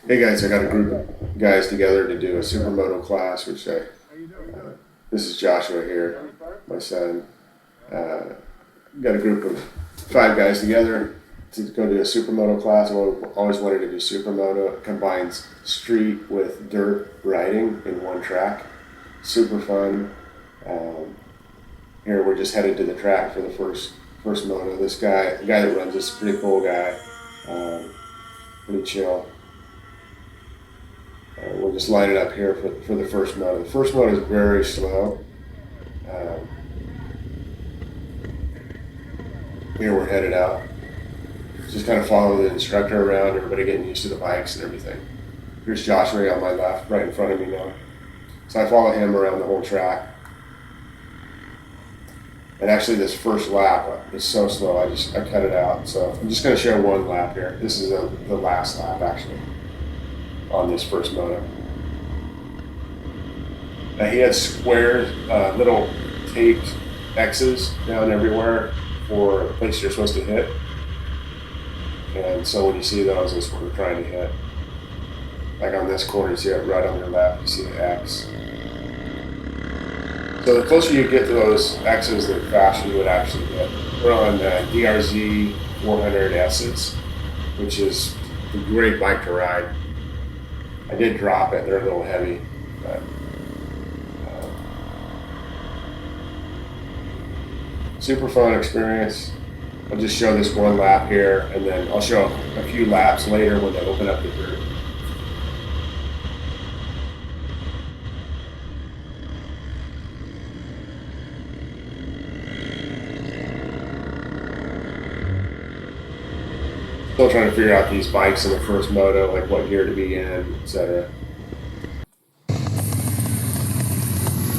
Hey guys, I got a group of guys together to do a Supermoto class, this is Joshua here, my son. Got a group of 5 guys together to go do a Supermoto class. I always wanted to do Supermoto. It combines street with dirt riding in one track. Super fun. Here we're just headed to the track for the first moto. This guy, the guy that runs this, is a pretty cool guy, pretty chill. We'll just line it up here for the first moto. The first moto is very slow. Here we're headed out. Just kind of follow the instructor around, everybody getting used to the bikes and everything. Here's Joshua on my left, right in front of me now. So I follow him around the whole track. And actually this first lap is so slow, I cut it out. So I'm just gonna show one lap here. This is the last lap actually on this first moto. Now he had square, little taped X's down everywhere for places you're supposed to hit. And so when you see those, that's what we're trying to hit. Like on this corner, you see it right on your left, you see the X. So the closer you get to those X's, the faster you would actually hit. We're on DRZ400S, which is a great bike to ride. I did drop it, they're a little heavy, but super fun experience. I'll just show this one lap here, and then I'll show a few laps later when they open up the dirt. Still trying to figure out these bikes in the first moto, like what gear to be in, etc.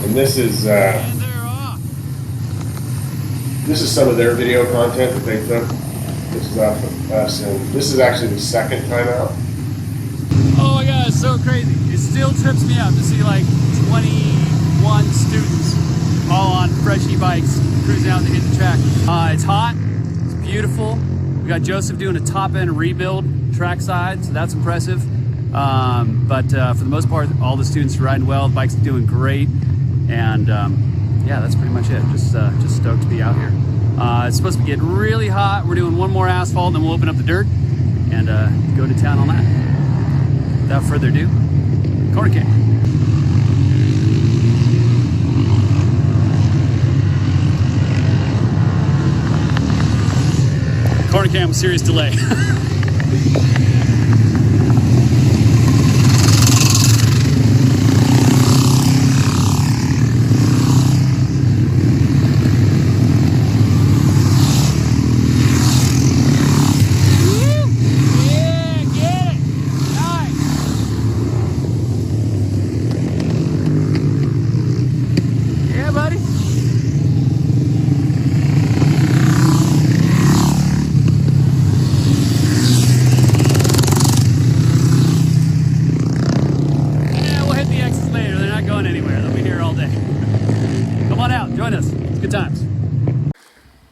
And this is some of their video content that they took. This is off of us, and this is actually the second time out. Oh my god, it's so crazy. It still trips me out to see like 21 students all on fresh e-bikes cruising out to hit the track. It's hot, it's beautiful. We got Joseph doing a top end rebuild trackside, so that's impressive. But for the most part, all the students are riding well, the bike's doing great, and yeah, that's pretty much it. Just stoked to be out here. It's supposed to be getting really hot. We're doing one more asphalt, then we'll open up the dirt and go to town on that. Without further ado, corner cam. Corner cam, serious delay.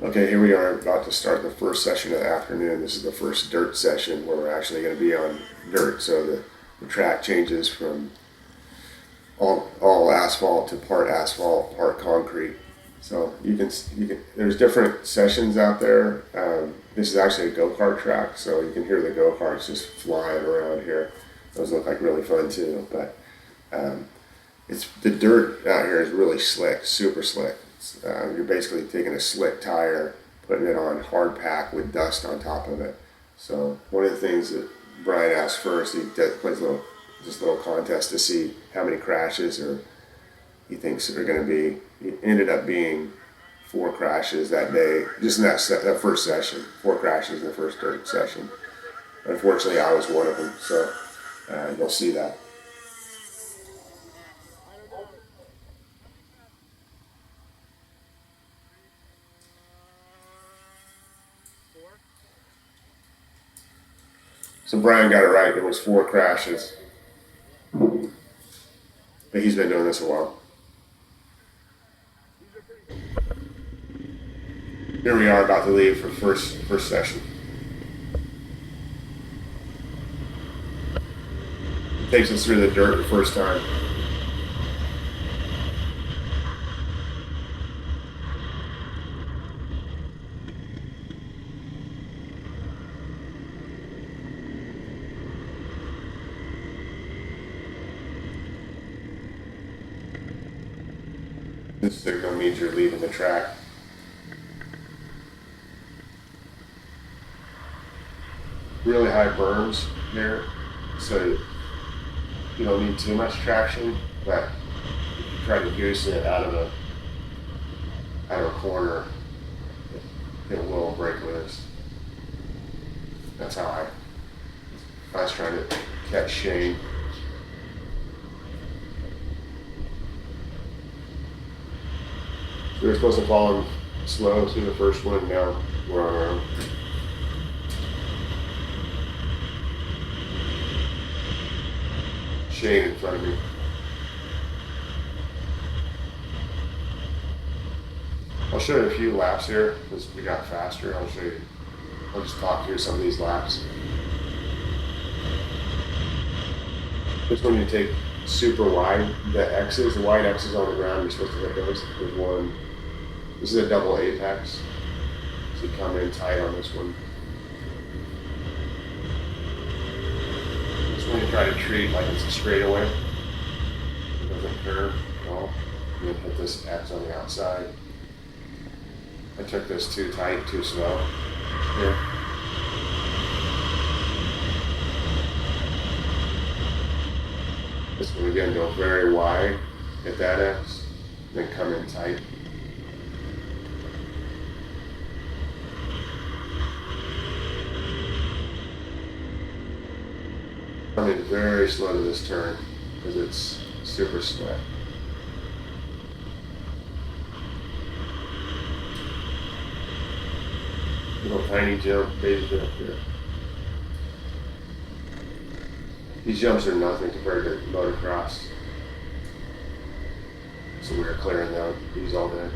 Okay, here we are about to start the first session of the afternoon. This is the first dirt session where we're actually going to be on dirt. So the track changes from all asphalt to part asphalt, part concrete. So you can there's different sessions out there. This is actually a go-kart track, so you can hear the go-karts just flying around here. Those look like really fun too, but it's the dirt out here is really slick, super slick. You're basically taking a slick tire, putting it on hard pack with dust on top of it. So one of the things that Brian asked first, he plays a little contest to see how many crashes or he thinks are going to be. It ended up being 4 crashes that day, just in that first session. 4 crashes in the first dirt session. Unfortunately, I was one of them, so you'll see that. So Brian got it right, there was 4 crashes. But he's been doing this a while. Here we are about to leave for first session. Takes us through the dirt the first time. This signal means you're leaving the track. Really high berms here, so you don't need too much traction, but if you try to goose it out of a corner, it will break loose. That's how I was trying to catch Shane. We were supposed to follow him slow through the first one, now we're on our own. Shane in front of me. I'll show you a few laps here because we got faster. I'll just talk through some of these laps. This one you take super wide, the wide X's on the ground, you're supposed to hit those. There's one. This is a double apex. So you come in tight on this one. This one you try to treat like it's a straightaway. It doesn't curve at all. And then hit this X on the outside. I took this too tight, too slow. Here. This one again, go very wide, hit that X, then come in tight. Come in very slow to this turn because it's super slick. Little tiny jump, baby jump here. These jumps are nothing compared to motocross. So we were clearing out these all day.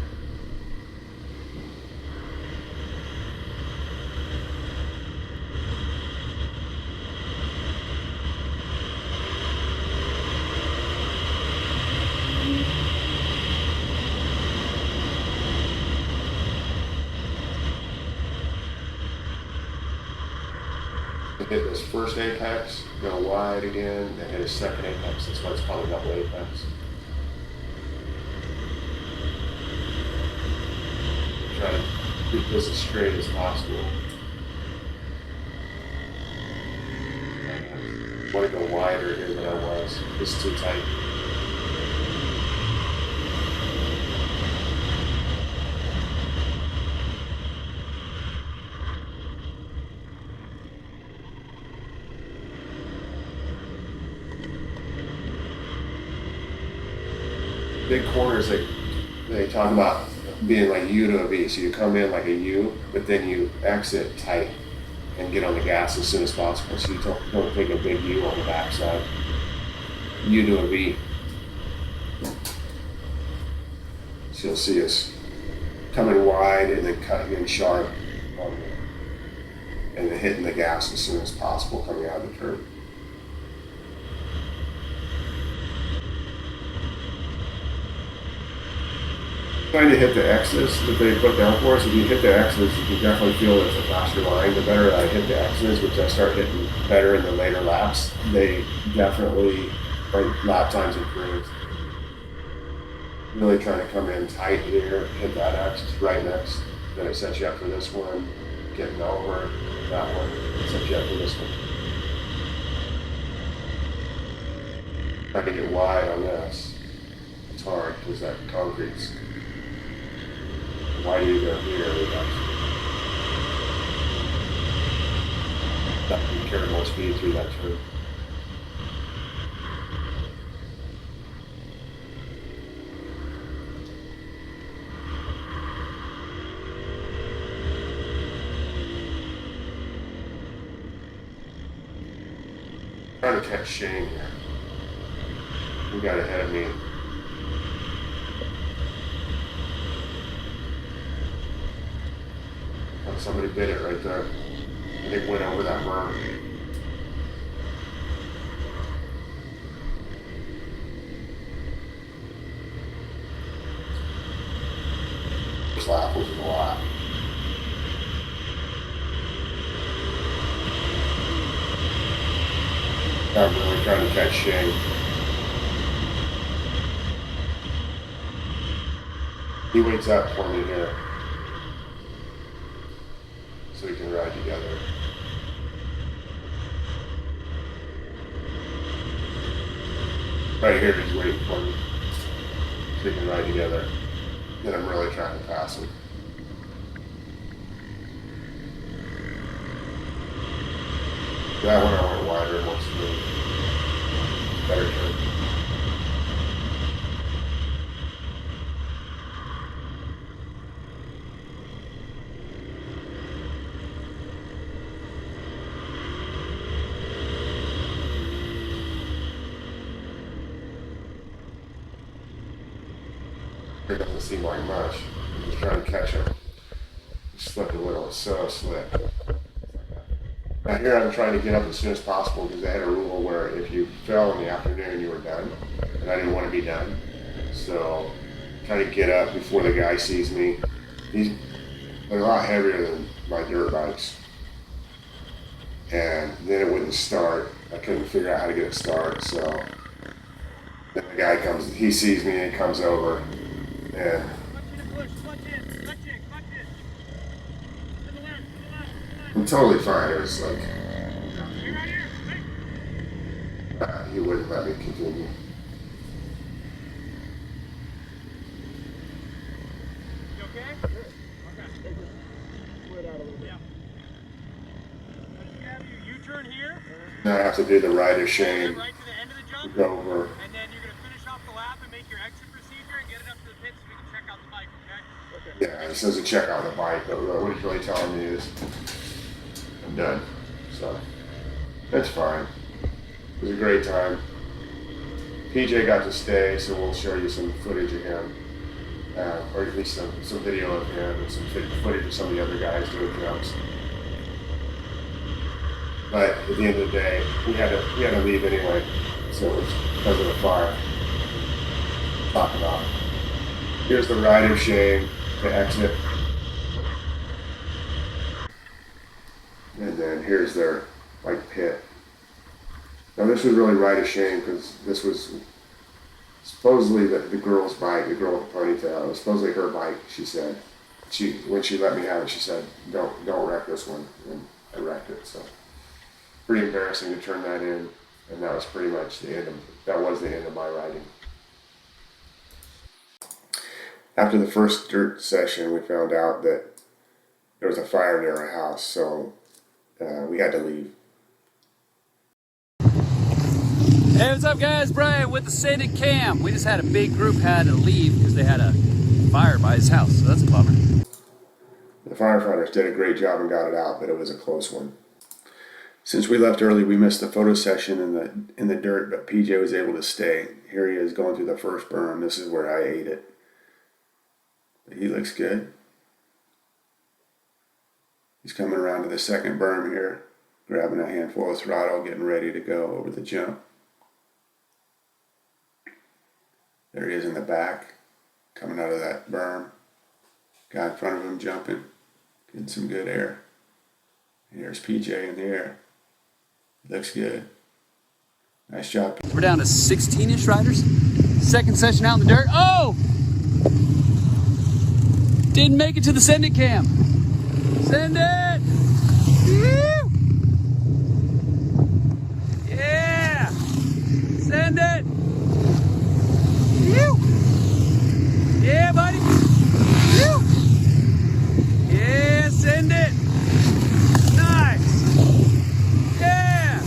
Hit this first apex, go wide again, then hit a second apex. That's why it's called a double apex. Try to keep this as straight as possible. I want to go wider here than I was. This is too tight. Big corners, they talk about being like U to a V. So you come in like a U, but then you exit tight and get on the gas as soon as possible. So you don't take a big U on the backside. U to a V. So you'll see us coming wide and then cutting in sharp and then hitting the gas as soon as possible coming out of the turn. Trying to hit the X's that they put down for us. If you hit the X's, you can definitely feel it's a faster line. The better I hit the X's, which I start hitting better in the later laps, they definitely, lap times improve. Really trying to come in tight here, hit that X right next. Then it sets you up for this one, getting over that one, sets you up for this one. Trying to get wide on this. It's hard because that concrete's. Why do you go here? You carry more speed through that turn. Trying to catch Shane here. He got ahead of me. Somebody bit it right there. And it went over that berm. lap, which is a lot. I'm really trying to catch Shane. He waits up for me here, so we can ride together. Right here, he's waiting for me, so we can ride together. And I'm really trying to pass him. That one I went wider and more smooth. Better turn. It doesn't seem like much. I'm just trying to catch him. He slipped a little. It's so slick. Now here I'm trying to get up as soon as possible because they had a rule where if you fell in the afternoon you were done, and I didn't want to be done. So trying to get up before the guy sees me. They're a lot heavier than my dirt bikes. And then it wouldn't start. I couldn't figure out how to get it started. So then the guy comes, he sees me and he comes over. And I'm totally fine. It was like he wouldn't let me continue. You okay? Okay. Split out a little bit. Yeah. Have you U-turn here? Now I have to do the rider Shane. Right to the end of the jump. Go over. And then you're going to finish off the lap and make your exit procedure and get it up to the pit so we can check out the bike, okay? Yeah, he says to check out the bike, but what he's really telling me is I'm done. So that's fine. It was a great time. PJ got to stay, so we'll show you some footage of him, or at least some video of him and some footage of some of the other guys doing jumps. But at the end of the day, we had to leave anyway, so it was because of the fire. Talk about. Here's the rider Shane to exit. And then here's their like pit. Now this was really right a shame because this was supposedly the girl's bike, the girl with the ponytail. It was supposedly her bike, she said. When she let me have it, she said, don't wreck this one. And I wrecked it, so. Pretty embarrassing to turn that in. And that was pretty much the end of my riding. After the first dirt session, we found out that there was a fire near our house, so we had to leave. Hey, what's up guys? Brian with the Saded Cam. We just had a big group had to leave because they had a fire by his house, so that's a bummer. The firefighters did a great job and got it out, but it was a close one. Since we left early, we missed the photo session in the dirt, but PJ was able to stay. Here he is going through the first berm. This is where I ate it. But he looks good. He's coming around to the second berm here, grabbing a handful of throttle, getting ready to go over the jump. There he is in the back, coming out of that berm. Guy in front of him jumping, getting some good air. Here's PJ in the air. Looks good. Nice job. We're down to 16-ish riders. Second session out in the dirt. Oh! Didn't make it to the Send It Cam. Send it! Woo! Yeah! Send it! Woo! Yeah, buddy! Woo! Yeah, send it! Nice! Yeah!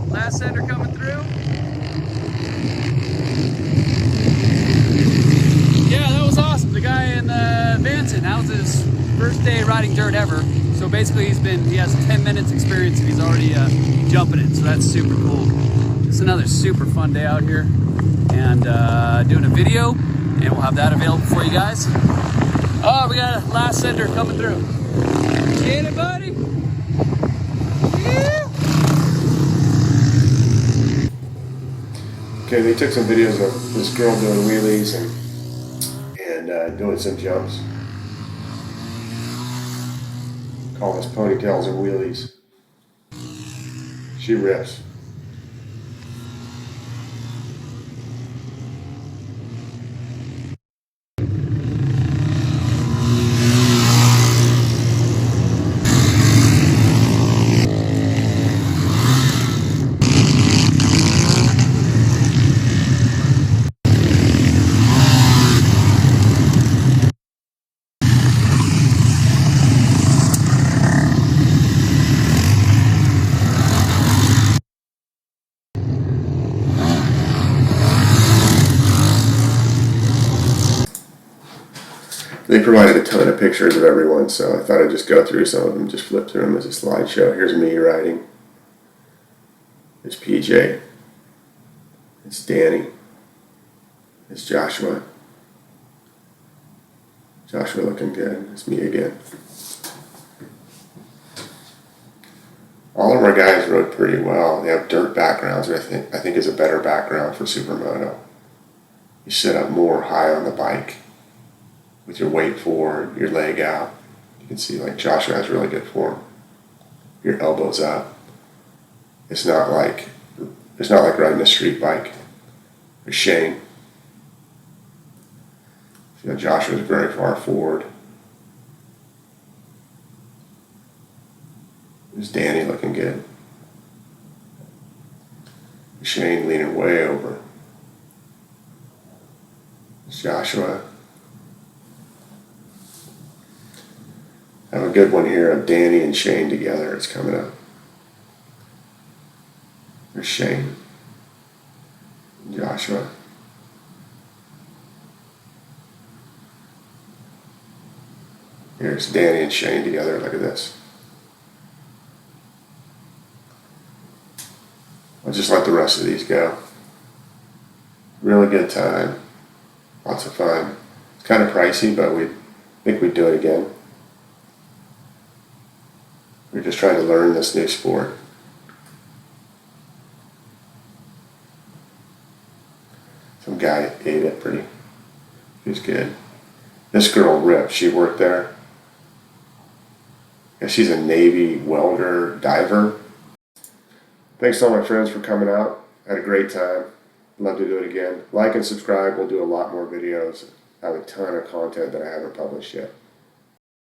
Last sender coming through. Yeah, that was awesome. The guy in Vanson, that was his first day riding dirt ever. So basically he has 10 minutes experience and he's already jumping it. So that's super cool. It's another super fun day out here. And doing a video, and we'll have that available for you guys. Oh, we got a last sender coming through. Get it, buddy? Yeah. Okay, they took some videos of this girl doing wheelies, and doing some jumps. Call this ponytails and wheelies. She rips. They provided a ton of pictures of everyone, so I thought I'd just go through some of them, just flip through them as a slideshow. Here's me riding. It's PJ. It's Danny. It's Joshua. Joshua looking good. It's me again. All of our guys rode pretty well. They have dirt backgrounds, which I think is a better background for Supermoto. You sit up more high on the bike with your weight forward, your leg out. You can see like Joshua has really good form. Your elbows up. It's not like riding a street bike. Or Shane. You know, Joshua's very far forward. There's Danny looking good. Shane leaning way over. It's Joshua. I have a good one here of Danny and Shane together. It's coming up. There's Shane. Joshua. Here's Danny and Shane together. Look at this. I'll just let the rest of these go. Really good time. Lots of fun. It's kind of pricey, but we think we'd do it again. We're just trying to learn this new sport. Some guy ate it pretty. He was good. This girl ripped. She worked there. Yeah, she's a Navy welder diver. Thanks to all my friends for coming out. Had a great time. Love to do it again. Like and subscribe. We'll do a lot more videos. I have a ton of content that I haven't published yet.